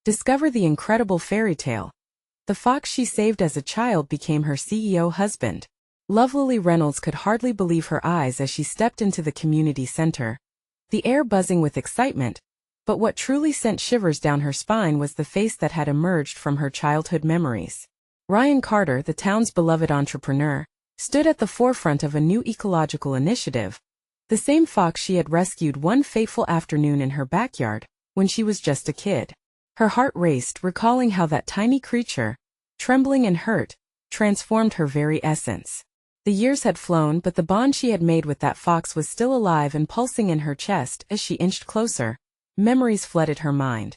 Discover the incredible fairy tale. The fox she saved as a child became her CEO husband. Lovelily Reynolds could hardly believe her eyes as she stepped into the community center, the air buzzing with excitement, but what truly sent shivers down her spine was the face that had emerged from her childhood memories. Ryan Carter, the town's beloved entrepreneur, stood at the forefront of a new ecological initiative, the same fox she had rescued one fateful afternoon in her backyard, when she was just a kid. Her heart raced, recalling how that tiny creature, trembling and hurt, transformed her very essence. The years had flown, but the bond she had made with that fox was still alive and pulsing in her chest. As she inched closer, memories flooded her mind.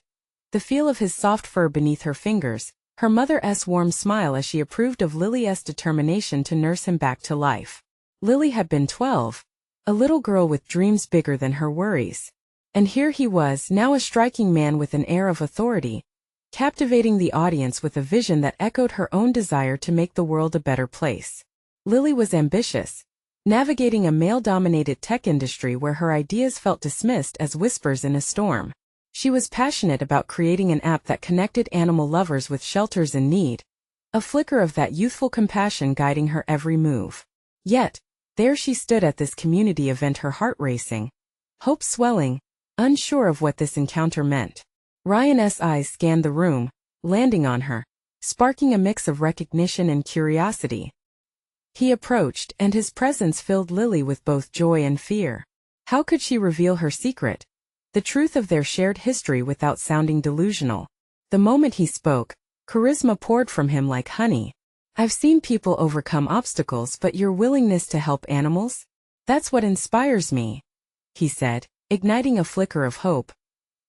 The feel of his soft fur beneath her fingers, her mother's warm smile as she approved of Lily's determination to nurse him back to life. Lily had been 12, a little girl with dreams bigger than her worries. And here he was, now a striking man with an air of authority, captivating the audience with a vision that echoed her own desire to make the world a better place. Lily was ambitious, navigating a male-dominated tech industry where her ideas felt dismissed as whispers in a storm. She was passionate about creating an app that connected animal lovers with shelters in need, a flicker of that youthful compassion guiding her every move. Yet, there she stood at this community event, her heart racing, hope swelling, unsure of what this encounter meant. Ryan's eyes scanned the room, landing on her, sparking a mix of recognition and curiosity. He approached, and his presence filled Lily with both joy and fear. How could she reveal her secret, the truth of their shared history, without sounding delusional? The moment he spoke, charisma poured from him like honey. "I've seen people overcome obstacles, but your willingness to help animals? That's what inspires me," he said, igniting a flicker of hope.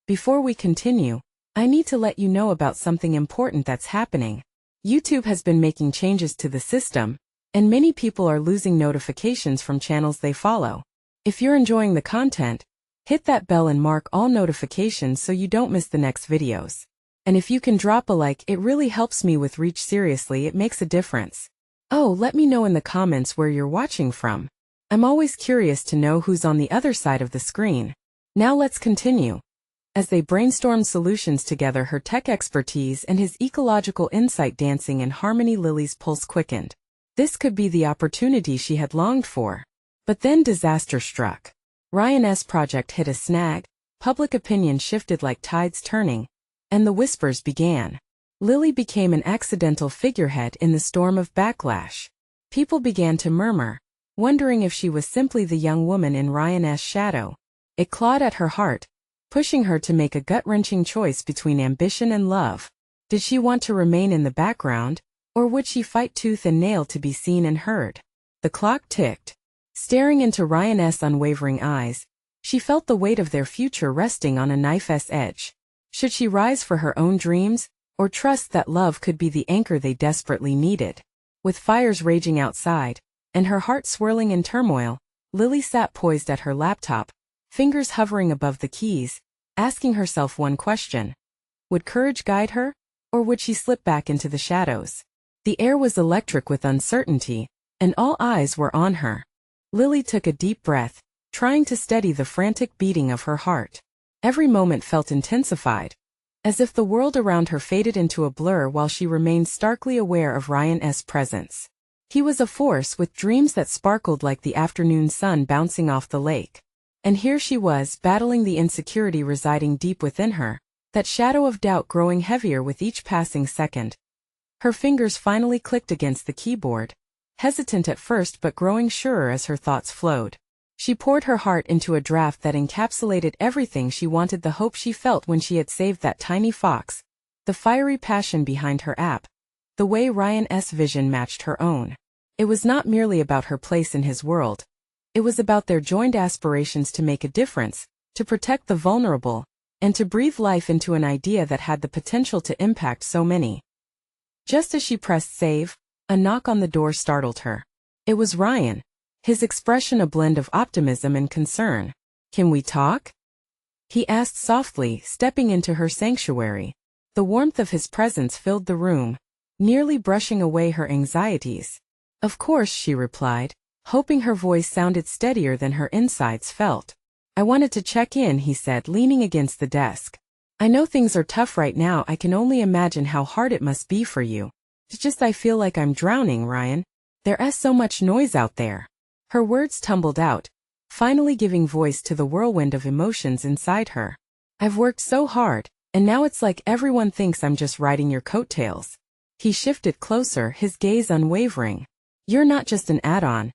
"Before we continue, I need to let you know about something important that's happening. YouTube has been making changes to the system, and many people are losing notifications from channels they follow. If you're enjoying the content, hit that bell and mark all notifications so you don't miss the next videos. And if you can drop a like, it really helps me with reach. Seriously, it makes a difference. Oh, let me know in the comments where you're watching from. I'm always curious to know who's on the other side of the screen. Now let's continue." As they brainstormed solutions together, her tech expertise and his ecological insight dancing in harmony, Lily's pulse quickened. This could be the opportunity she had longed for. But then disaster struck. Ryan's project hit a snag, public opinion shifted like tides turning, and the whispers began. Lily became an accidental figurehead in the storm of backlash. People began to murmur, wondering if she was simply the young woman in Ryan's shadow. It clawed at her heart, pushing her to make a gut-wrenching choice between ambition and love. Did she want to remain in the background, or would she fight tooth and nail to be seen and heard? The clock ticked. Staring into Ryan's unwavering eyes, she felt the weight of their future resting on a knife's edge. Should she rise for her own dreams, or trust that love could be the anchor they desperately needed? With fires raging outside, and her heart swirling in turmoil, Lily sat poised at her laptop, fingers hovering above the keys, asking herself one question. Would courage guide her, or would she slip back into the shadows? The air was electric with uncertainty, and all eyes were on her. Lily took a deep breath, trying to steady the frantic beating of her heart. Every moment felt intensified, as if the world around her faded into a blur while she remained starkly aware of Ryan's presence. He was a force with dreams that sparkled like the afternoon sun bouncing off the lake. And here she was, battling the insecurity residing deep within her, that shadow of doubt growing heavier with each passing second. Her fingers finally clicked against the keyboard, hesitant at first but growing surer as her thoughts flowed. She poured her heart into a draft that encapsulated everything she wanted: the hope she felt when she had saved that tiny fox, the fiery passion behind her app, the way Ryan's vision matched her own. It was not merely about her place in his world. It was about their joint aspirations to make a difference, to protect the vulnerable, and to breathe life into an idea that had the potential to impact so many. Just as she pressed save, a knock on the door startled her. It was Ryan, his expression a blend of optimism and concern. "Can we talk?" he asked softly, stepping into her sanctuary. The warmth of his presence filled the room, nearly brushing away her anxieties. "Of course," she replied, hoping her voice sounded steadier than her insides felt. "I wanted to check in," he said, leaning against the desk. I know things are tough right now. I can only imagine how hard it must be for you. It's just I feel like I'm drowning, Ryan. There's so much noise out there." Her words tumbled out, finally giving voice to the whirlwind of emotions inside her. "I've worked so hard, and now it's like everyone thinks I'm just riding your coattails." He shifted closer, his gaze unwavering. "You're not just an add-on.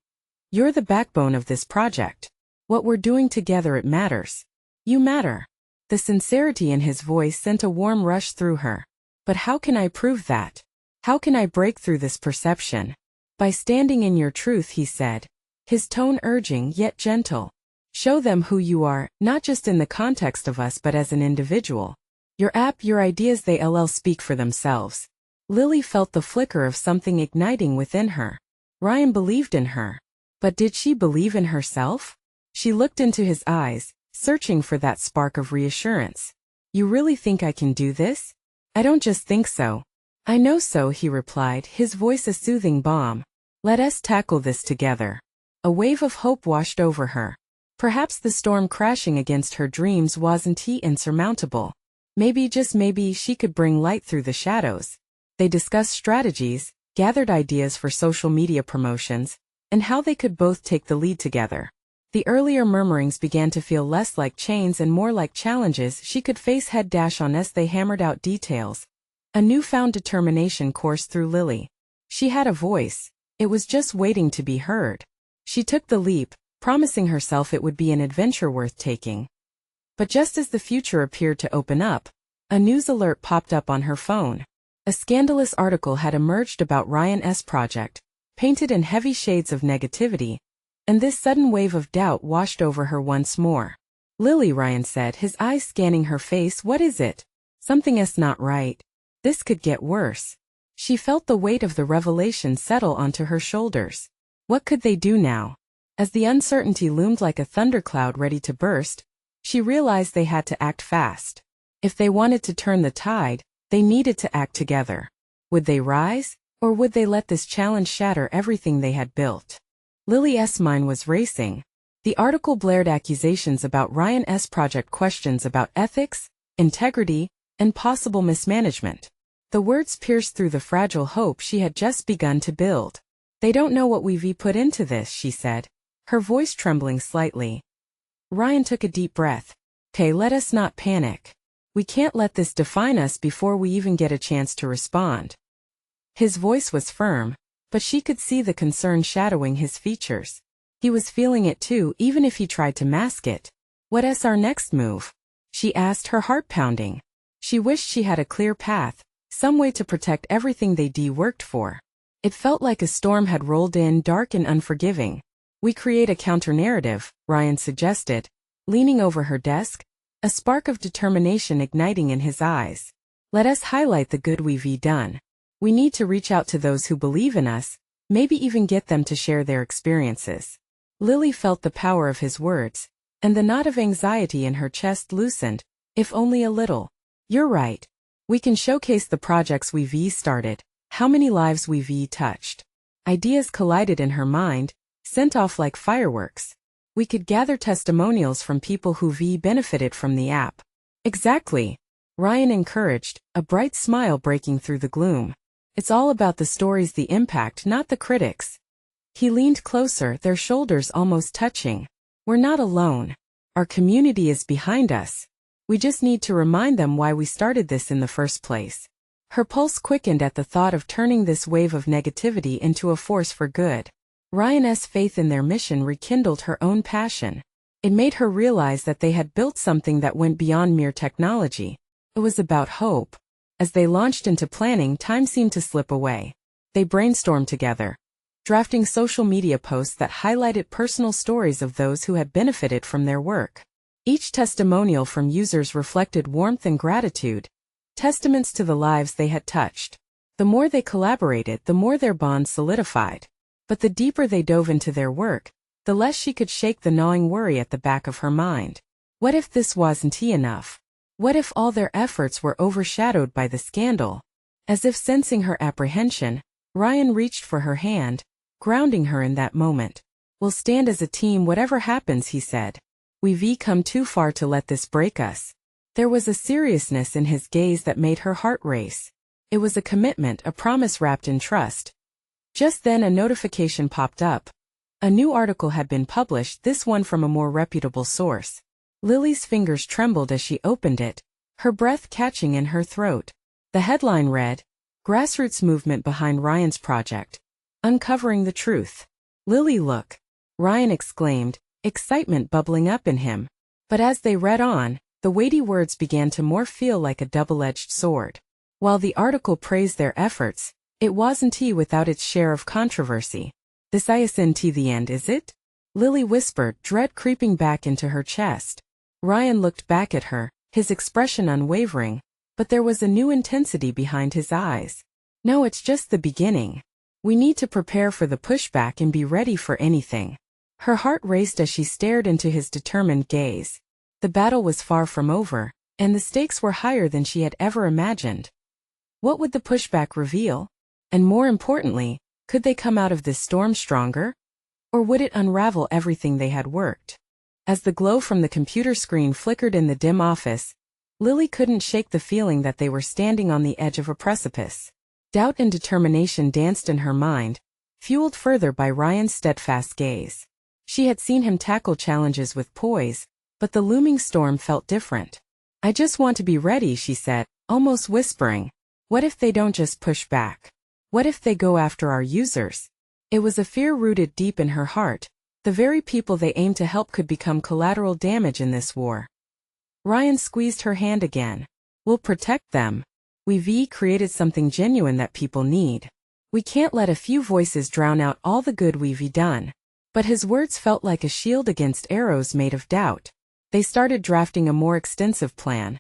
You're the backbone of this project. What we're doing together, it matters. You matter." The sincerity in his voice sent a warm rush through her. "But how can I prove that? How can I break through this perception?" "By standing in your truth," he said, his tone urging yet gentle. "Show them who you are, not just in the context of us but as an individual. Your app, your ideas, they'll speak for themselves." Lily felt the flicker of something igniting within her. Ryan believed in her. But did she believe in herself? She looked into his eyes, searching for that spark of reassurance. "You really think I can do this?" "I don't just think so. I know so," he replied, his voice a soothing balm. "Let us tackle this together." A wave of hope washed over her. Perhaps the storm crashing against her dreams wasn't insurmountable. Maybe, just maybe, she could bring light through the shadows. They discussed strategies, gathered ideas for social media promotions, and how they could both take the lead together. The earlier murmurings began to feel less like chains and more like challenges she could face head-on as they hammered out details. A newfound determination coursed through Lily. She had a voice. It was just waiting to be heard. She took the leap, promising herself it would be an adventure worth taking. But just as the future appeared to open up, a news alert popped up on her phone. A scandalous article had emerged about Ryan's project, painted in heavy shades of negativity, and this sudden wave of doubt washed over her once more. "Lily," Ryan said, his eyes scanning her face, "what is it? Something's not right. This could get worse." She felt the weight of the revelation settle onto her shoulders. What could they do now? As the uncertainty loomed like a thundercloud ready to burst, she realized they had to act fast. If they wanted to turn the tide, they needed to act together. Would they rise, or would they let this challenge shatter everything they had built? Lily's mind was racing. The article blared accusations about Ryan's project, questions about ethics, integrity, and possible mismanagement. The words pierced through the fragile hope she had just begun to build. "They don't know what we've put into this," she said, her voice trembling slightly. Ryan took a deep breath. "Okay, let us not panic. We can't let this define us before we even get a chance to respond." His voice was firm, but she could see the concern shadowing his features. He was feeling it too, even if he tried to mask it. "What's our next move?" she asked, her heart pounding. She wished she had a clear path, some way to protect everything they worked for. It felt like a storm had rolled in, dark and unforgiving. "We create a counter-narrative," Ryan suggested, leaning over her desk, a spark of determination igniting in his eyes. "Let us highlight the good we've done. We need to reach out to those who believe in us, maybe even get them to share their experiences." Lily felt the power of his words, and the knot of anxiety in her chest loosened, if only a little. "You're right. We can showcase the projects we've started, how many lives we've touched." Ideas collided in her mind, sent off like fireworks. "We could gather testimonials from people who've benefited from the app." "Exactly," Ryan encouraged, a bright smile breaking through the gloom. "It's all about the stories, the impact, not the critics." He leaned closer, their shoulders almost touching. "We're not alone. Our community is behind us. We just need to remind them why we started this in the first place." Her pulse quickened at the thought of turning this wave of negativity into a force for good. Ryan's faith in their mission rekindled her own passion. It made her realize that they had built something that went beyond mere technology. It was about hope. As they launched into planning, time seemed to slip away. They brainstormed together, drafting social media posts that highlighted personal stories of those who had benefited from their work. Each testimonial from users reflected warmth and gratitude, testaments to the lives they had touched. The more they collaborated, the more their bond solidified. But the deeper they dove into their work, the less she could shake the gnawing worry at the back of her mind. What if this wasn't enough? What if all their efforts were overshadowed by the scandal? As if sensing her apprehension, Ryan reached for her hand, grounding her in that moment. "We'll stand as a team whatever happens," he said. "We've come too far to let this break us." There was a seriousness in his gaze that made her heart race. It was a commitment, a promise wrapped in trust. Just then a notification popped up. A new article had been published, this one from a more reputable source. Lily's fingers trembled as she opened it, her breath catching in her throat. The headline read, "Grassroots Movement Behind Ryan's Project. Uncovering the Truth." "Lily, look!" Ryan exclaimed, excitement bubbling up in him. But as they read on, the weighty words began to more feel like a double-edged sword. While the article praised their efforts, it wasn't without its share of controversy. "This isn't the end, is it?" Lily whispered, dread creeping back into her chest. Ryan looked back at her, his expression unwavering, but there was a new intensity behind his eyes. "No, it's just the beginning. We need to prepare for the pushback and be ready for anything." Her heart raced as she stared into his determined gaze. The battle was far from over, and the stakes were higher than she had ever imagined. What would the pushback reveal? And more importantly, could they come out of this storm stronger? Or would it unravel everything they had worked? As the glow from the computer screen flickered in the dim office, Lily couldn't shake the feeling that they were standing on the edge of a precipice. Doubt and determination danced in her mind, fueled further by Ryan's steadfast gaze. She had seen him tackle challenges with poise, but the looming storm felt different. "I just want to be ready," she said, almost whispering. "What if they don't just push back? What if they go after our users?" It was a fear rooted deep in her heart. The very people they aimed to help could become collateral damage in this war. Ryan squeezed her hand again. "We'll protect them. We've created something genuine that people need. We can't let a few voices drown out all the good we've done." But his words felt like a shield against arrows made of doubt. They started drafting a more extensive plan,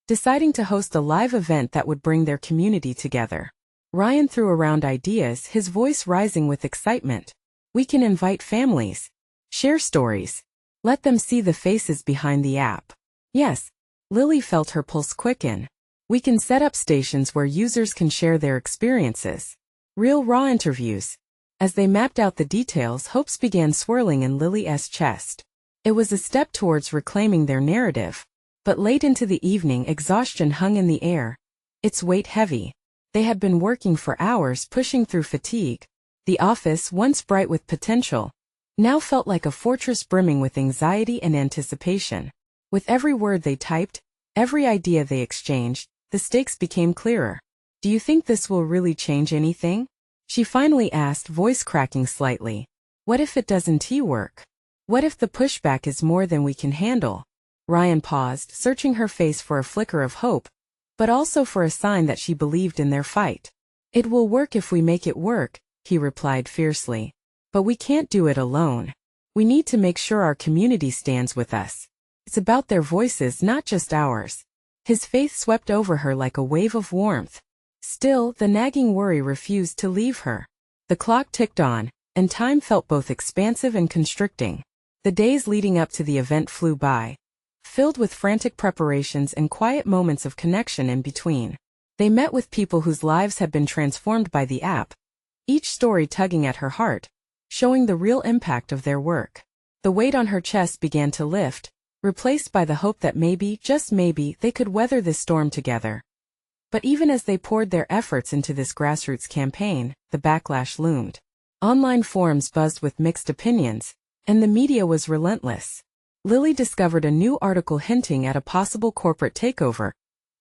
deciding to host a live event that would bring their community together. Ryan threw around ideas, his voice rising with excitement. "We can invite families, share stories, let them see the faces behind the app." "Yes." Lily felt her pulse quicken. "We can set up stations where users can share their experiences. Real raw interviews." As they mapped out the details, hopes began swirling in Lily's chest. It was a step towards reclaiming their narrative. But late into the evening, exhaustion hung in the air, its weight heavy. They had been working for hours, pushing through fatigue. The office, once bright with potential, now felt like a fortress brimming with anxiety and anticipation. With every word they typed, every idea they exchanged, the stakes became clearer. "Do you think this will really change anything?" she finally asked, voice cracking slightly. "What if it doesn't work? What if the pushback is more than we can handle?" Ryan paused, searching her face for a flicker of hope, but also for a sign that she believed in their fight. "It will work if we make it work," he replied fiercely. "But we can't do it alone. We need to make sure our community stands with us. It's about their voices, not just ours." His faith swept over her like a wave of warmth. Still, the nagging worry refused to leave her. The clock ticked on, and time felt both expansive and constricting. The days leading up to the event flew by, filled with frantic preparations and quiet moments of connection in between. They met with people whose lives had been transformed by the app, each story tugging at her heart, showing the real impact of their work. The weight on her chest began to lift, replaced by the hope that maybe, just maybe, they could weather this storm together. But even as they poured their efforts into this grassroots campaign, the backlash loomed. Online forums buzzed with mixed opinions, and the media was relentless. Lily discovered a new article hinting at a possible corporate takeover,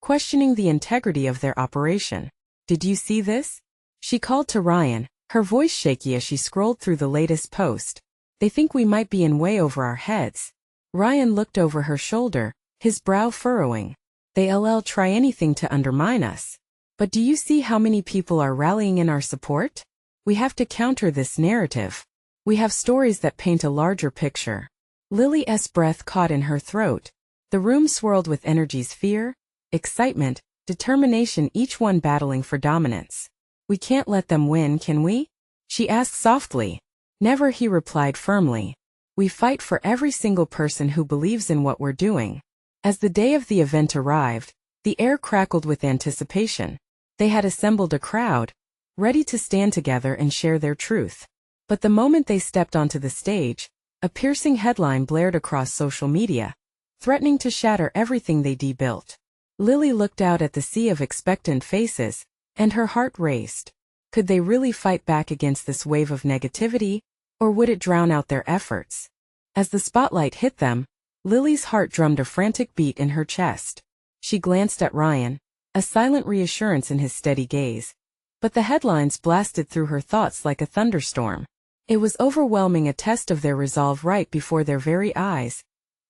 questioning the integrity of their operation. "Did you see this?" she called to Ryan, her voice shaky as she scrolled through the latest post. "They think we might be in way over our heads." Ryan looked over her shoulder, his brow furrowing. "They'll try anything to undermine us. But do you see how many people are rallying in our support? We have to counter this narrative. We have stories that paint a larger picture." Lily's breath caught in her throat. The room swirled with energies: fear, excitement, determination, each one battling for dominance. "We can't let them win, can we?" she asked softly. "Never," he replied firmly. "We fight for every single person who believes in what we're doing." As the day of the event arrived, the air crackled with anticipation. They had assembled a crowd, ready to stand together and share their truth. But the moment they stepped onto the stage, a piercing headline blared across social media. threatening to shatter everything they built. Lily looked out at the sea of expectant faces, and her heart raced. Could they really fight back against this wave of negativity, or would it drown out their efforts? As the spotlight hit them, Lily's heart drummed a frantic beat in her chest. She glanced at Ryan, a silent reassurance in his steady gaze. But the headlines blasted through her thoughts like a thunderstorm. It was overwhelming, a test of their resolve right before their very eyes.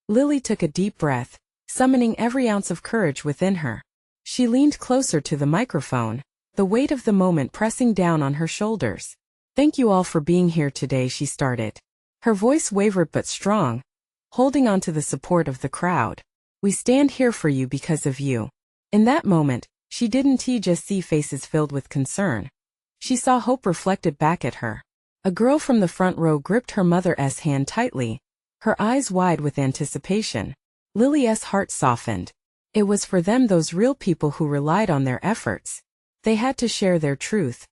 Lily took a deep breath, summoning every ounce of courage within her. She leaned closer to the microphone, the weight of the moment pressing down on her shoulders. "Thank you all for being here today," she started. Her voice wavered but strong, holding on to the support of the crowd. "We stand here for you because of you." In that moment, she didn't just see faces filled with concern. She saw hope reflected back at her. A girl from the front row gripped her mother's hand tightly, her eyes wide with anticipation. Lily's heart softened. It was for them, those real people who relied on their efforts. They had to share their truth.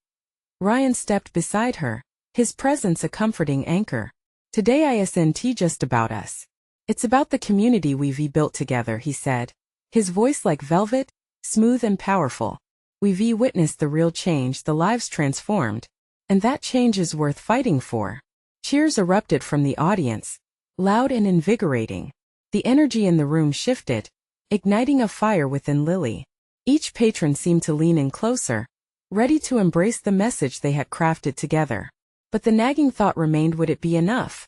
Ryan stepped beside her, his presence a comforting anchor. "Today isn't just about us. It's about the community we've built together," he said, his voice like velvet, smooth and powerful. "We've witnessed the real change, the lives transformed, and that change is worth fighting for." Cheers erupted from the audience, loud and invigorating. The energy in the room shifted, igniting a fire within Lily. Each patron seemed to lean in closer, ready to embrace the message they had crafted together. But the nagging thought remained, would it be enough?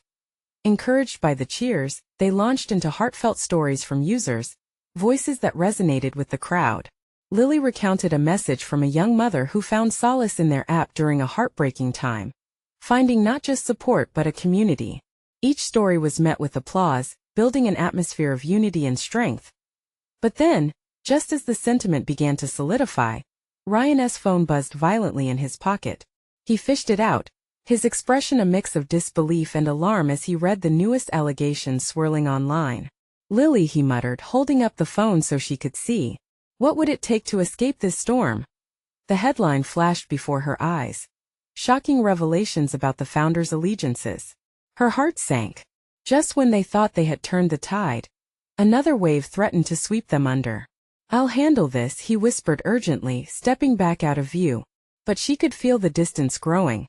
Encouraged by the cheers, they launched into heartfelt stories from users, voices that resonated with the crowd. Lily recounted a message from a young mother who found solace in their app during a heartbreaking time, finding not just support but a community. Each story was met with applause, building an atmosphere of unity and strength. But then, just as the sentiment began to solidify, Ryan's phone buzzed violently in his pocket. He fished it out, his expression a mix of disbelief and alarm as he read the newest allegations swirling online. "Lily," he muttered, holding up the phone so she could see. "What would it take to escape this storm?" The headline flashed before her eyes. Shocking revelations about the founder's allegiances. Her heart sank. Just when they thought they had turned the tide, another wave threatened to sweep them under. "I'll handle this," he whispered urgently, stepping back out of view. But she could feel the distance growing,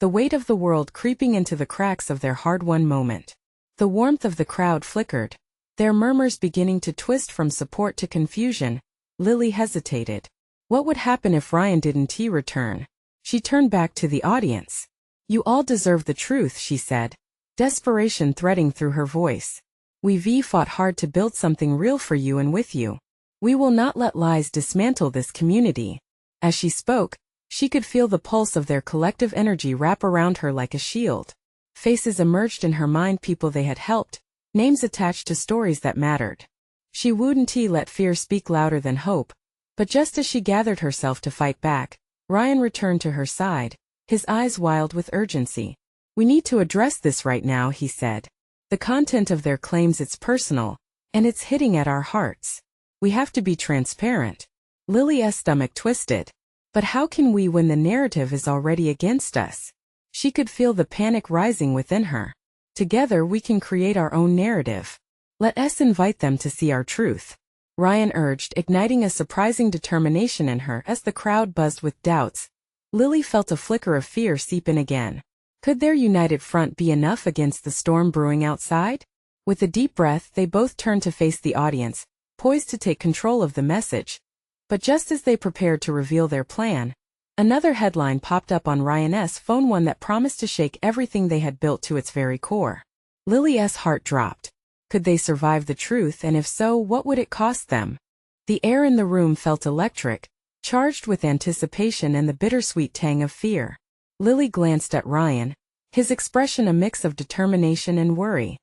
the weight of the world creeping into the cracks of their hard-won moment. The warmth of the crowd flickered, their murmurs beginning to twist from support to confusion. Lily hesitated. What would happen if Ryan didn't return? She turned back to the audience. "You all deserve the truth," she said, desperation threading through her voice. "We've fought hard to build something real for you and with you. We will not let lies dismantle this community." As she spoke, she could feel the pulse of their collective energy wrap around her like a shield. Faces emerged in her mind, people they had helped, names attached to stories that mattered. She wouldn't let fear speak louder than hope. But just as she gathered herself to fight back, Ryan returned to her side, his eyes wild with urgency. "We need to address this right now," he said. "The content of their claims, it's personal, and it's hitting at our hearts. We have to be transparent." Lily's stomach twisted. But how can we when the narrative is already against us? She could feel the panic rising within her. "Together we can create our own narrative. Let us invite them to see our truth," Ryan urged, igniting a surprising determination in her. As the crowd buzzed with doubts, Lily felt a flicker of fear seep in again. Could their united front be enough against the storm brewing outside? With a deep breath, they both turned to face the audience, poised to take control of the message. But just as they prepared to reveal their plan, another headline popped up on Ryan's phone, one that promised to shake everything they had built to its very core. Lily's heart dropped. Could they survive the truth, and if so, what would it cost them? The air in the room felt electric, charged with anticipation and the bittersweet tang of fear. Lily glanced at Ryan, his expression a mix of determination and worry.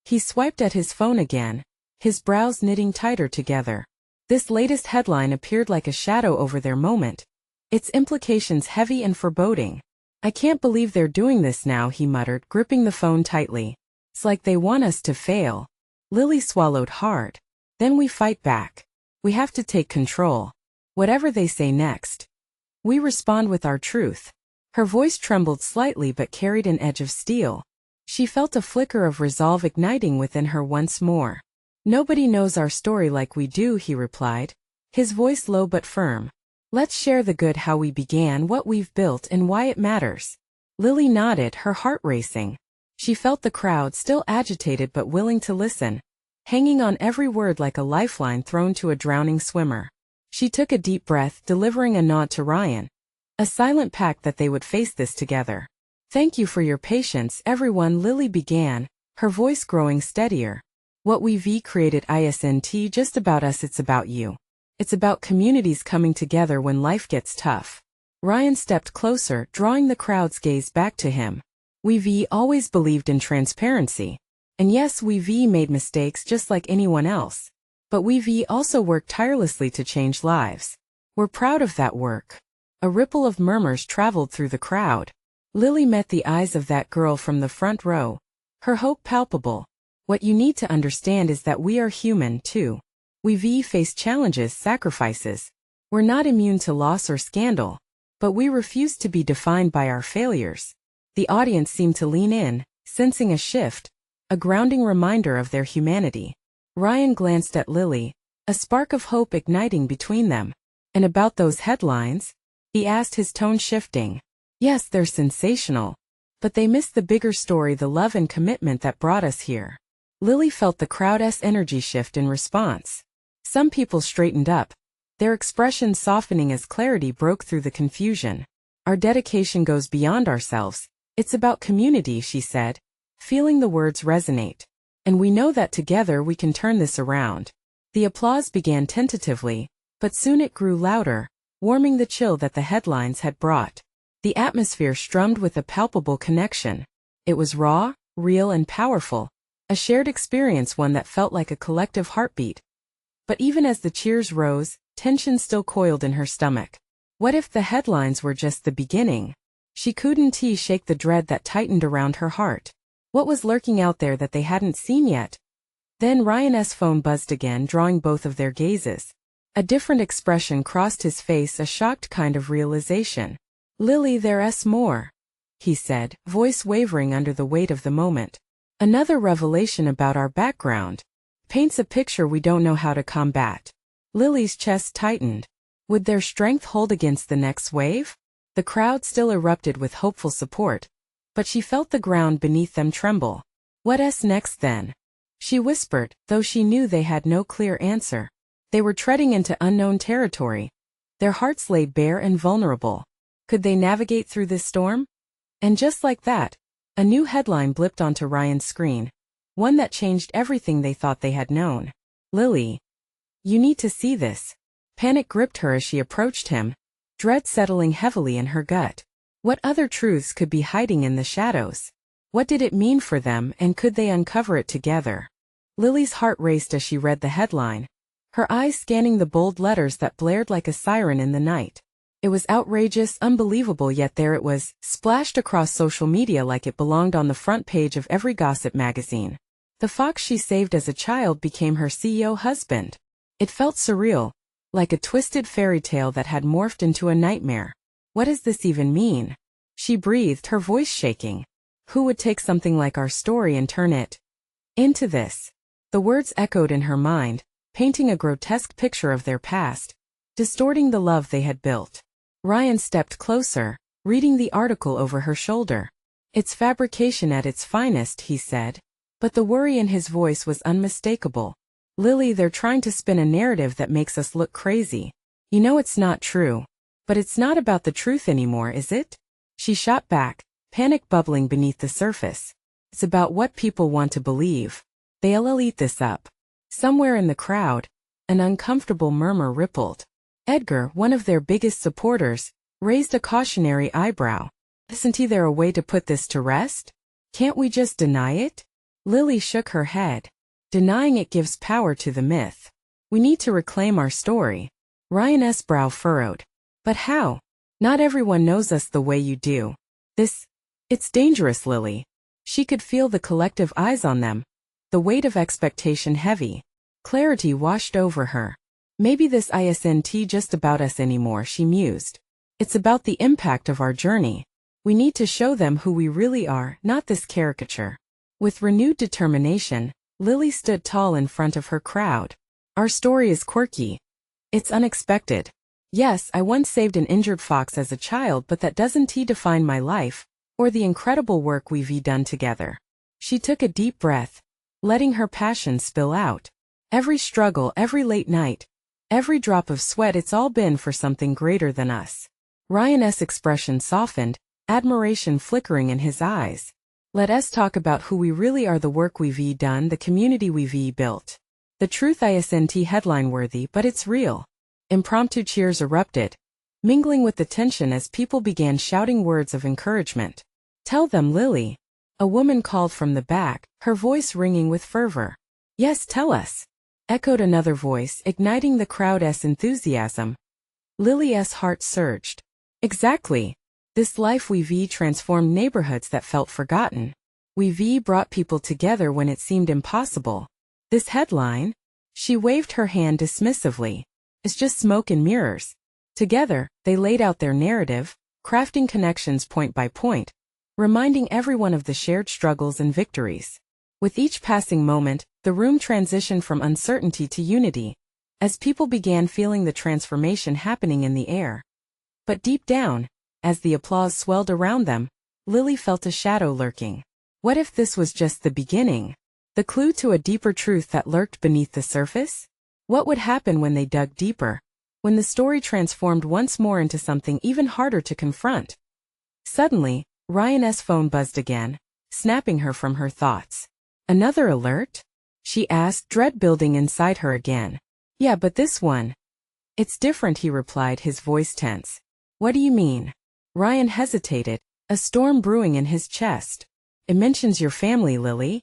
He swiped at his phone again, his brows knitting tighter together. This latest headline appeared like a shadow over their moment, its implications heavy and foreboding. "I can't believe they're doing this now," he muttered, gripping the phone tightly. "It's like they want us to fail." Lily swallowed hard. "Then we fight back. We have to take control. Whatever they say next, we respond with our truth." Her voice trembled slightly but carried an edge of steel. She felt a flicker of resolve igniting within her once more. Nobody knows our story like we do, he replied, his voice low but firm. Let's share the good, how we began, what we've built, and why it matters. Lily nodded, her heart racing. She felt the crowd, still agitated but willing to listen, hanging on every word like a lifeline thrown to a drowning swimmer. She took a deep breath, delivering a nod to Ryan, a silent pact that they would face this together. Thank you for your patience, everyone, Lily began, her voice growing steadier. What we've created isn't just about us, it's about you. It's about communities coming together when life gets tough. Ryan stepped closer, drawing the crowd's gaze back to him. We've always believed in transparency. And yes, we've made mistakes just like anyone else. But we've also worked tirelessly to change lives. We're proud of that work. A ripple of murmurs traveled through the crowd. Lily met the eyes of that girl from the front row, her hope palpable. What you need to understand is that we are human too. We've faced challenges, sacrifices. We're not immune to loss or scandal, but we refuse to be defined by our failures. The audience seemed to lean in, sensing a shift, a grounding reminder of their humanity. Ryan glanced at Lily, a spark of hope igniting between them. And about those headlines? He asked, his tone shifting. Yes, they're sensational. But they miss the bigger story, the love and commitment that brought us here. Lily felt the crowd's energy shift in response. Some people straightened up, their expressions softening as clarity broke through the confusion. Our dedication goes beyond ourselves. It's about community, she said, feeling the words resonate. And we know that together we can turn this around. The applause began tentatively, but soon it grew louder, warming the chill that the headlines had brought. The atmosphere strummed with a palpable connection. It was raw, real, and powerful, a shared experience, one that felt like a collective heartbeat. But even as the cheers rose, tension still coiled in her stomach. What if the headlines were just the beginning? She couldn't shake the dread that tightened around her heart. What was lurking out there that they hadn't seen yet? Then Ryan's phone buzzed again, drawing both of their gazes. A different expression crossed his face, a shocked kind of realization. Lily, there's more, he said, voice wavering under the weight of the moment. Another revelation about our background. Paints a picture we don't know how to combat. Lily's chest tightened. Would their strength hold against the next wave? The crowd still erupted with hopeful support, but she felt the ground beneath them tremble. What's next then? She whispered, though she knew they had no clear answer. They were treading into unknown territory. Their hearts lay bare and vulnerable. Could they navigate through this storm? And just like that, a new headline blipped onto Ryan's screen. One that changed everything they thought they had known. Lily, you need to see this. Panic gripped her as she approached him, dread settling heavily in her gut. What other truths could be hiding in the shadows? What did it mean for them, and could they uncover it together? Lily's heart raced as she read the headline, her eyes scanning the bold letters that blared like a siren in the night. It was outrageous, unbelievable, yet there it was, splashed across social media like it belonged on the front page of every gossip magazine. The fox she saved as a child became her CEO husband. It felt surreal, like a twisted fairy tale that had morphed into a nightmare. What does this even mean? She breathed, her voice shaking. Who would take something like our story and turn it into this? The words echoed in her mind, painting a grotesque picture of their past, distorting the love they had built. Ryan stepped closer, reading the article over her shoulder. It's fabrication at its finest, he said, but the worry in his voice was unmistakable. Lily, they're trying to spin a narrative that makes us look crazy. You know it's not true. But it's not about the truth anymore, is it? She shot back, panic bubbling beneath the surface. It's about what people want to believe. They'll eat this up. Somewhere in the crowd, an uncomfortable murmur rippled. Edgar, one of their biggest supporters, raised a cautionary eyebrow. Isn't there a way to put this to rest? Can't we just deny it? Lily shook her head. Denying it gives power to the myth. We need to reclaim our story. Ryan's brow furrowed. But how? Not everyone knows us the way you do. It's dangerous, Lily. She could feel the collective eyes on them, the weight of expectation heavy. Clarity washed over her. Maybe this isn't just about us anymore, she mused. It's about the impact of our journey. We need to show them who we really are, not this caricature. With renewed determination, Lily stood tall in front of her crowd. Our story is quirky. It's unexpected. Yes, I once saved an injured fox as a child, but that doesn't define my life, or the incredible work we've done together. She took a deep breath, letting her passion spill out. Every struggle, every late night, every drop of sweat, it's all been for something greater than us. Ryan's expression softened, admiration flickering in his eyes. Let us talk about who we really are, the work we've done, the community we've built. The truth isn't headline worthy, but it's real. Impromptu cheers erupted, mingling with the tension as people began shouting words of encouragement. Tell them, Lily. A woman called from the back, her voice ringing with fervor. Yes, tell us. Echoed another voice, igniting the crowd's enthusiasm. Lily's heart surged. Exactly. This life we've transformed neighborhoods that felt forgotten. We've brought people together when it seemed impossible. This headline? She waved her hand dismissively. It's just smoke and mirrors. Together, they laid out their narrative, crafting connections point by point, reminding everyone of the shared struggles and victories. With each passing moment, the room transitioned from uncertainty to unity, as people began feeling the transformation happening in the air. But deep down, as the applause swelled around them, Lily felt a shadow lurking. What if this was just the beginning? The clue to a deeper truth that lurked beneath the surface? What would happen when they dug deeper? When the story transformed once more into something even harder to confront? Suddenly, Ryan's phone buzzed again, snapping her from her thoughts. Another alert? She asked, dread building inside her again. Yeah, but this one. It's different, he replied, his voice tense. What do you mean? Ryan hesitated, a storm brewing in his chest. It mentions your family, Lily.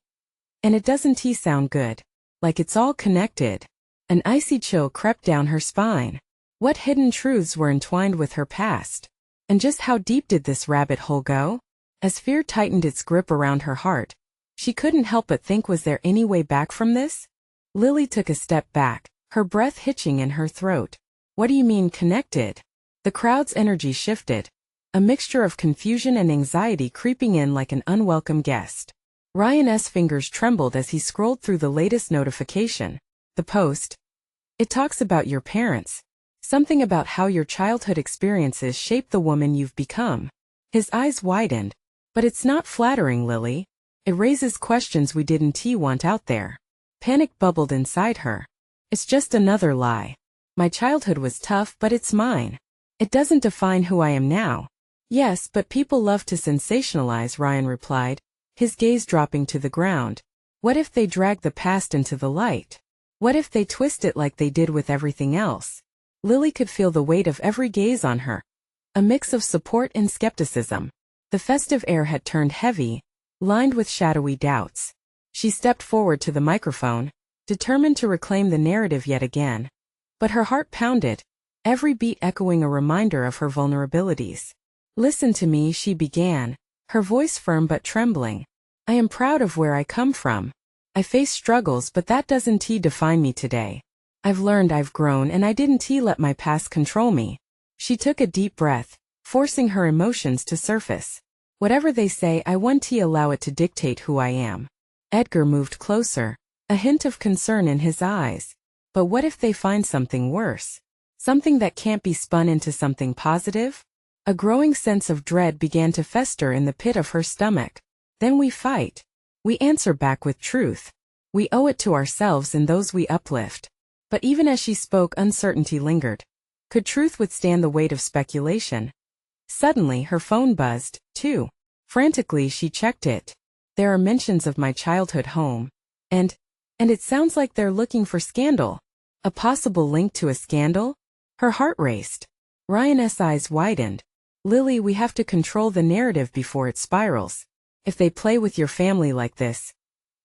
And it doesn't sound good. Like it's all connected. An icy chill crept down her spine. What hidden truths were entwined with her past? And just how deep did this rabbit hole go? As fear tightened its grip around her heart, she couldn't help but think, was there any way back from this? Lily took a step back, her breath hitching in her throat. What do you mean connected? The crowd's energy shifted, a mixture of confusion and anxiety creeping in like an unwelcome guest. Ryan's fingers trembled as he scrolled through the latest notification. The post. It talks about your parents. Something about how your childhood experiences shaped the woman you've become. His eyes widened. But it's not flattering, Lily. It raises questions we didn't want out there. Panic bubbled inside her. It's just another lie. My childhood was tough, but it's mine. It doesn't define who I am now. Yes, but people love to sensationalize, Ryan replied, his gaze dropping to the ground. What if they drag the past into the light? What if they twist it like they did with everything else? Lily could feel the weight of every gaze on her. A mix of support and skepticism. The festive air had turned heavy, lined with shadowy doubts. She stepped forward to the microphone, determined to reclaim the narrative yet again. But her heart pounded, every beat echoing a reminder of her vulnerabilities. Listen to me, she began, her voice firm but trembling. I am proud of where I come from. I face struggles, but that doesn't define me today. I've learned, I've grown, and I didn't let my past control me. She took a deep breath, forcing her emotions to surface. Whatever they say, I won't allow it to dictate who I am. Edgar moved closer, a hint of concern in his eyes. But what if they find something worse? Something that can't be spun into something positive? A growing sense of dread began to fester in the pit of her stomach. Then we fight. We answer back with truth. We owe it to ourselves and those we uplift. But even as she spoke, uncertainty lingered. Could truth withstand the weight of speculation? Suddenly, her phone buzzed, too. Frantically, she checked it. There are mentions of my childhood home. And it sounds like they're looking for scandal. A possible link to a scandal? Her heart raced. Ryan's eyes widened. Lily, we have to control the narrative before it spirals. If they play with your family like this,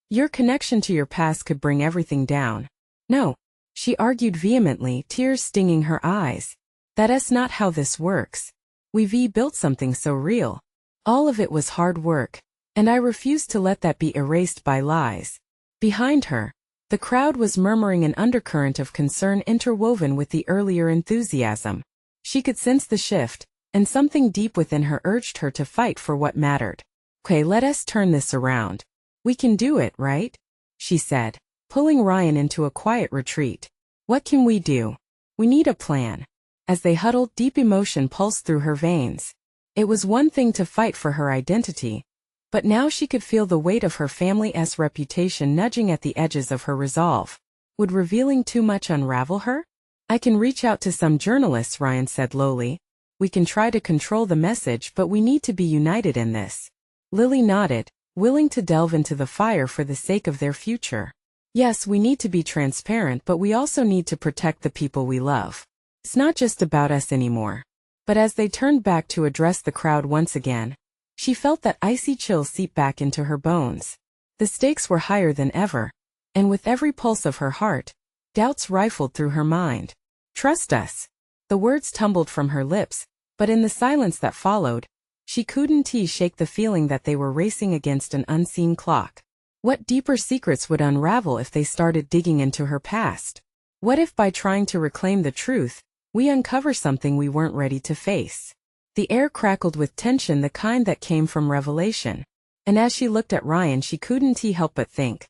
your connection to your past could bring everything down. No, she argued vehemently, tears stinging her eyes. That's not how this works. We've built something so real. All of it was hard work, and I refuse to let that be erased by lies. Behind her, the crowd was murmuring, an undercurrent of concern interwoven with the earlier enthusiasm. She could sense the shift, and something deep within her urged her to fight for what mattered. Okay, let us turn this around. We can do it, right? she said, pulling Ryan into a quiet retreat. What can we do? We need a plan. As they huddled, deep emotion pulsed through her veins. It was one thing to fight for her identity, but now she could feel the weight of her family's reputation nudging at the edges of her resolve. Would revealing too much unravel her? I can reach out to some journalists, Ryan said lowly. We can try to control the message, but we need to be united in this. Lily nodded, willing to delve into the fire for the sake of their future. Yes, we need to be transparent, but we also need to protect the people we love. It's not just about us anymore. But as they turned back to address the crowd once again, she felt that icy chill seep back into her bones. The stakes were higher than ever, and with every pulse of her heart, doubts rifled through her mind. Trust us. The words tumbled from her lips, but in the silence that followed, she couldn't shake the feeling that they were racing against an unseen clock. What deeper secrets would unravel if they started digging into her past? What if by trying to reclaim the truth, we uncover something we weren't ready to face? The air crackled with tension, the kind that came from revelation. And as she looked at Ryan, she couldn't help but think,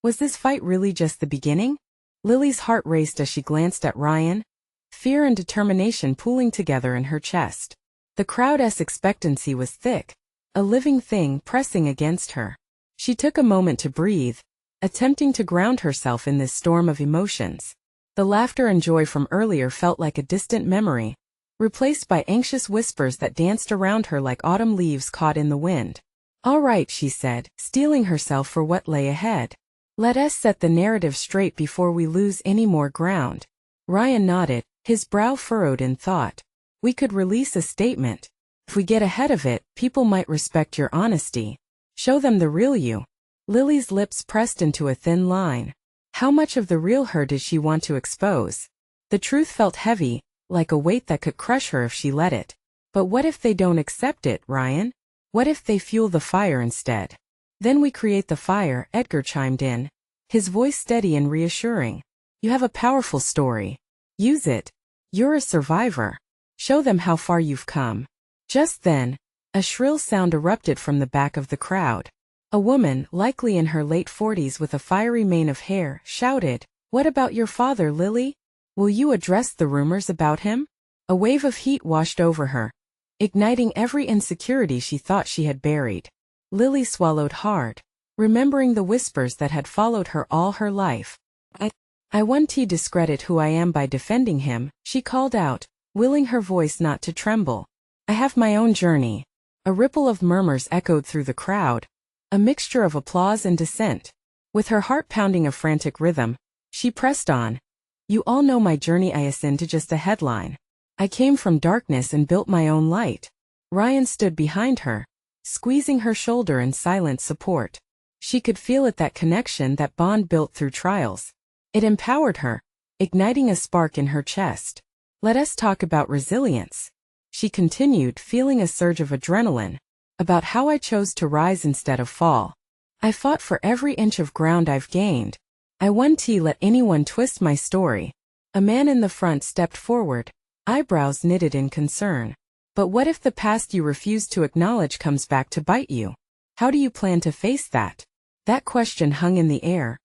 was this fight really just the beginning? Lily's heart raced as she glanced at Ryan, fear and determination pooling together in her chest. The crowd's expectancy was thick, a living thing pressing against her. She took a moment to breathe, attempting to ground herself in this storm of emotions. The laughter and joy from earlier felt like a distant memory, replaced by anxious whispers that danced around her like autumn leaves caught in the wind. All right, she said, steeling herself for what lay ahead. Let us set the narrative straight before we lose any more ground. Ryan nodded, his brow furrowed in thought. We could release a statement. If we get ahead of it, people might respect your honesty. Show them the real you. Lily's lips pressed into a thin line. How much of the real her did she want to expose? The truth felt heavy, like a weight that could crush her if she let it. But what if they don't accept it, Ryan? What if they fuel the fire instead? Then we create the fire, Edgar chimed in, his voice steady and reassuring. You have a powerful story. Use it. You're a survivor. Show them how far you've come. Just then, a shrill sound erupted from the back of the crowd. A woman, likely in her late 40s with a fiery mane of hair, shouted, "What about your father, Lily? Will you address the rumors about him?" A wave of heat washed over her, igniting every insecurity she thought she had buried. Lily swallowed hard, remembering the whispers that had followed her all her life. I won't discredit who I am by defending him," she called out, willing her voice not to tremble. "I have my own journey." A ripple of murmurs echoed through the crowd, a mixture of applause and dissent. With her heart pounding a frantic rhythm, she pressed on. You all know my journey isn't just a headline. I came from darkness and built my own light. Ryan stood behind her, squeezing her shoulder in silent support. She could feel it, that connection, that bond built through trials. It empowered her, igniting a spark in her chest. Let us talk about resilience, she continued, feeling a surge of adrenaline. About how I chose to rise instead of fall. I fought for every inch of ground I've gained. I won't let anyone twist my story. A man in the front stepped forward, eyebrows knitted in concern. But what if the past you refuse to acknowledge comes back to bite you? How do you plan to face that? That question hung in the air,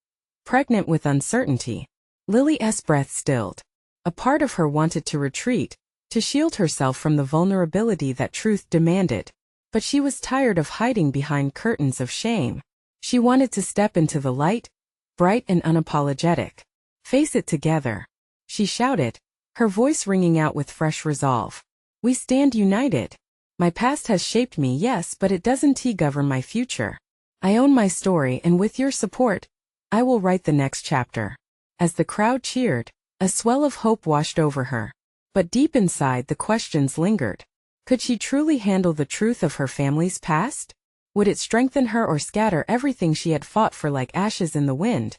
pregnant with uncertainty. Lily's breath stilled. A part of her wanted to retreat, to shield herself from the vulnerability that truth demanded. But she was tired of hiding behind curtains of shame. She wanted to step into the light, bright and unapologetic. Face it together, she shouted, her voice ringing out with fresh resolve. We stand united. My past has shaped me, yes, but it doesn't govern my future. I own my story, and with your support, I will write the next chapter. As the crowd cheered, a swell of hope washed over her. But deep inside, the questions lingered. Could she truly handle the truth of her family's past? Would it strengthen her or scatter everything she had fought for like ashes in the wind?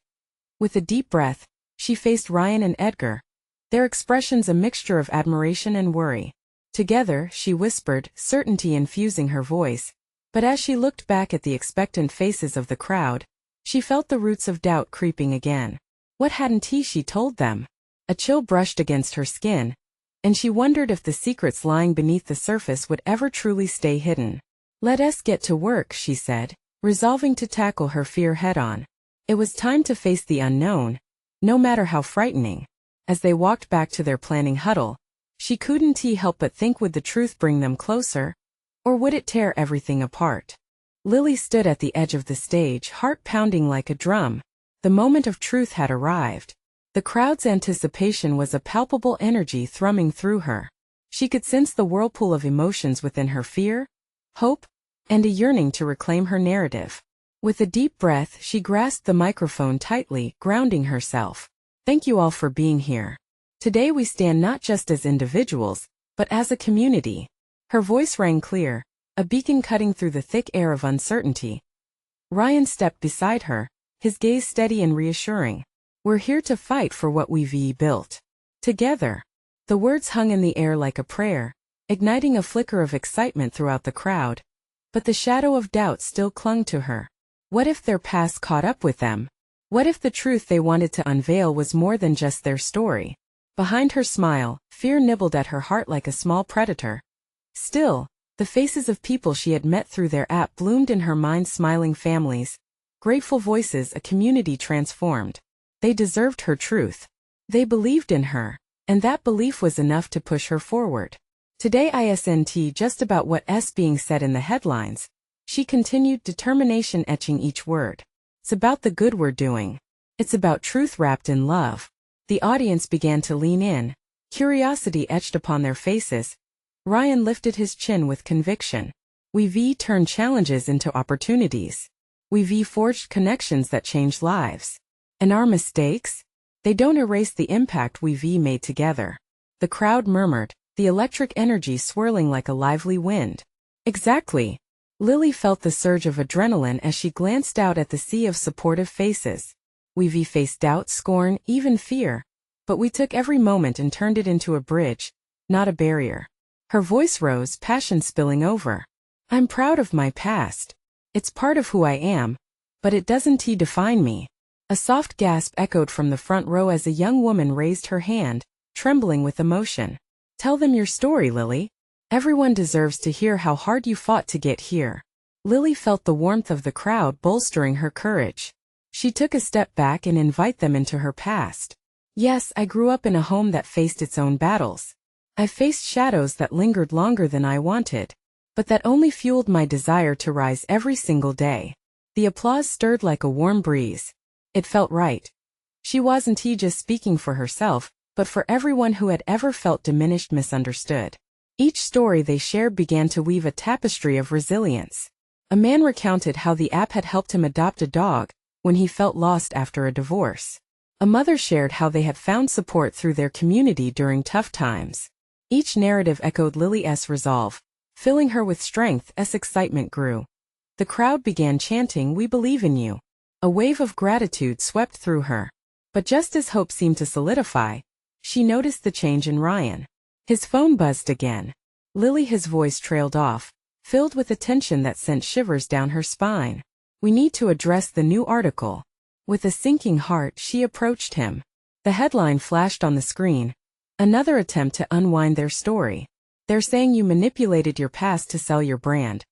With a deep breath, she faced Ryan and Edgar, their expressions a mixture of admiration and worry. Together, she whispered, certainty infusing her voice. But as she looked back at the expectant faces of the crowd, she felt the roots of doubt creeping again. What hadn't she told them? A chill brushed against her skin, and she wondered if the secrets lying beneath the surface would ever truly stay hidden. Let us get to work, she said, resolving to tackle her fear head-on. It was time to face the unknown, no matter how frightening. As they walked back to their planning huddle, she couldn't help but think, would the truth bring them closer, or would it tear everything apart? Lily stood at the edge of the stage, heart pounding like a drum. The moment of truth had arrived. The crowd's anticipation was a palpable energy thrumming through her. She could sense the whirlpool of emotions within her: fear, hope, and a yearning to reclaim her narrative. With a deep breath, she grasped the microphone tightly, grounding herself. Thank you all for being here. Today we stand not just as individuals, but as a community. Her voice rang clear, a beacon cutting through the thick air of uncertainty. Ryan stepped beside her, his gaze steady and reassuring. We're here to fight for what we've built. Together. The words hung in the air like a prayer, igniting a flicker of excitement throughout the crowd. But the shadow of doubt still clung to her. What if their past caught up with them? What if the truth they wanted to unveil was more than just their story? Behind her smile, fear nibbled at her heart like a small predator. Still, the faces of people she had met through their app bloomed in her mind: smiling families, grateful voices, a community transformed. They deserved her truth. They believed in her, and that belief was enough to push her forward. Today isn't just about what's being said in the headlines, she continued, determination etching each word. It's about the good we're doing. It's about truth wrapped in love. The audience began to lean in, curiosity etched upon their faces. Ryan lifted his chin with conviction. We've turned challenges into opportunities. We've forged connections that change lives. And our mistakes? They don't erase the impact we've made together. The crowd murmured, the electric energy swirling like a lively wind. Exactly. Lily felt the surge of adrenaline as she glanced out at the sea of supportive faces. We've faced doubt, scorn, even fear. But we took every moment and turned it into a bridge, not a barrier. Her voice rose, passion spilling over. I'm proud of my past. It's part of who I am. But it doesn't define me. A soft gasp echoed from the front row as a young woman raised her hand, trembling with emotion. Tell them your story, Lily. Everyone deserves to hear how hard you fought to get here. Lily felt the warmth of the crowd bolstering her courage. She took a step back and invited them into her past. Yes, I grew up in a home that faced its own battles. I faced shadows that lingered longer than I wanted, but that only fueled my desire to rise every single day. The applause stirred like a warm breeze. It felt right. She wasn't just speaking for herself, but for everyone who had ever felt diminished, misunderstood. Each story they shared began to weave a tapestry of resilience. A man recounted how the app had helped him adopt a dog when he felt lost after a divorce. A mother shared how they had found support through their community during tough times. Each narrative echoed Lily's resolve, filling her with strength as excitement grew. The crowd began chanting, "We believe in you." A wave of gratitude swept through her. But just as hope seemed to solidify, she noticed the change in Ryan. His phone buzzed again. Lily, his voice trailed off, filled with a tension that sent shivers down her spine. We need to address the new article. With a sinking heart, she approached him. The headline flashed on the screen. Another attempt to unwind their story. They're saying you manipulated your past to sell your brand.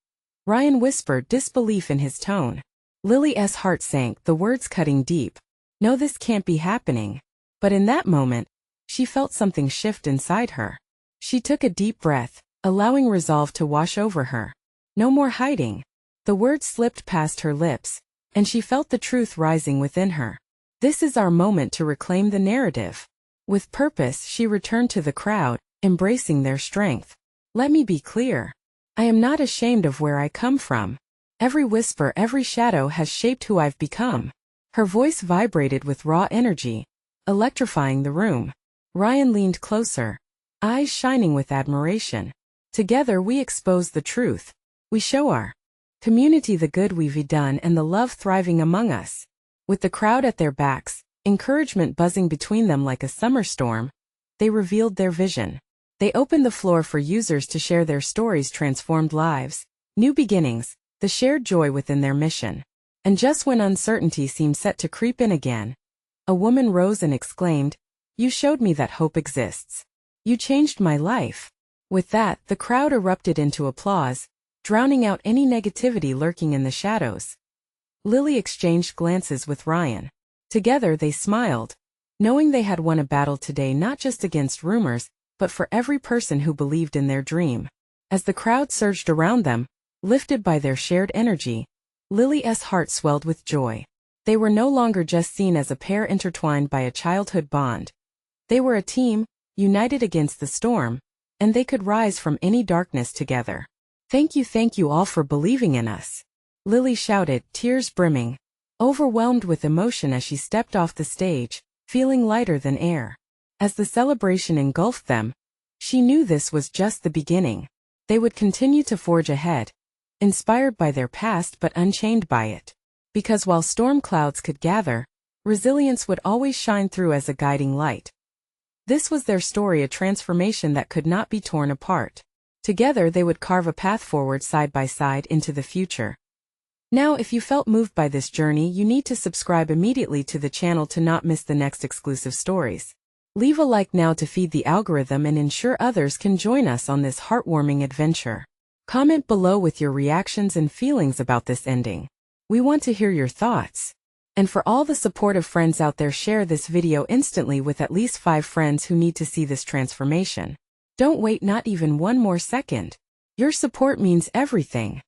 Ryan whispered, disbelief in his tone. Lily's heart sank, the words cutting deep. No, this can't be happening. But in that moment, she felt something shift inside her. She took a deep breath, allowing resolve to wash over her. No more hiding. The words slipped past her lips, and she felt the truth rising within her. This is our moment to reclaim the narrative. With purpose, she returned to the crowd, embracing their strength. Let me be clear. I am not ashamed of where I come from. Every whisper, every shadow has shaped who I've become. Her voice vibrated with raw energy, electrifying the room. Ryan leaned closer, eyes shining with admiration. Together we expose the truth. We show our community the good we've done and the love thriving among us. With the crowd at their backs, encouragement buzzing between them like a summer storm, they revealed their vision. They opened the floor for users to share their stories, transformed lives, new beginnings, the shared joy within their mission. And just when uncertainty seemed set to creep in again, a woman rose and exclaimed, "You showed me that hope exists. You changed my life." With that, the crowd erupted into applause, drowning out any negativity lurking in the shadows. Lily exchanged glances with Ryan. Together they smiled, knowing they had won a battle today not just against rumors, but for every person who believed in their dream. As the crowd surged around them, lifted by their shared energy, Lily's heart swelled with joy. They were no longer just seen as a pair intertwined by a childhood bond. They were a team, united against the storm, and they could rise from any darkness together. Thank you all for believing in us," Lily shouted, tears brimming, overwhelmed with emotion as she stepped off the stage, feeling lighter than air. As the celebration engulfed them, she knew this was just the beginning. They would continue to forge ahead, inspired by their past but unchained by it. Because while storm clouds could gather, resilience would always shine through as a guiding light. This was their story, a transformation that could not be torn apart. Together they would carve a path forward side by side into the future. Now, if you felt moved by this journey, you need to subscribe immediately to the channel to not miss the next exclusive stories. Leave a like now to feed the algorithm and ensure others can join us on this heartwarming adventure. Comment below with your reactions and feelings about this ending. We want to hear your thoughts. And for all the supportive friends out there, share this video instantly with at least 5 friends who need to see this transformation. Don't wait not even one more second. Your support means everything.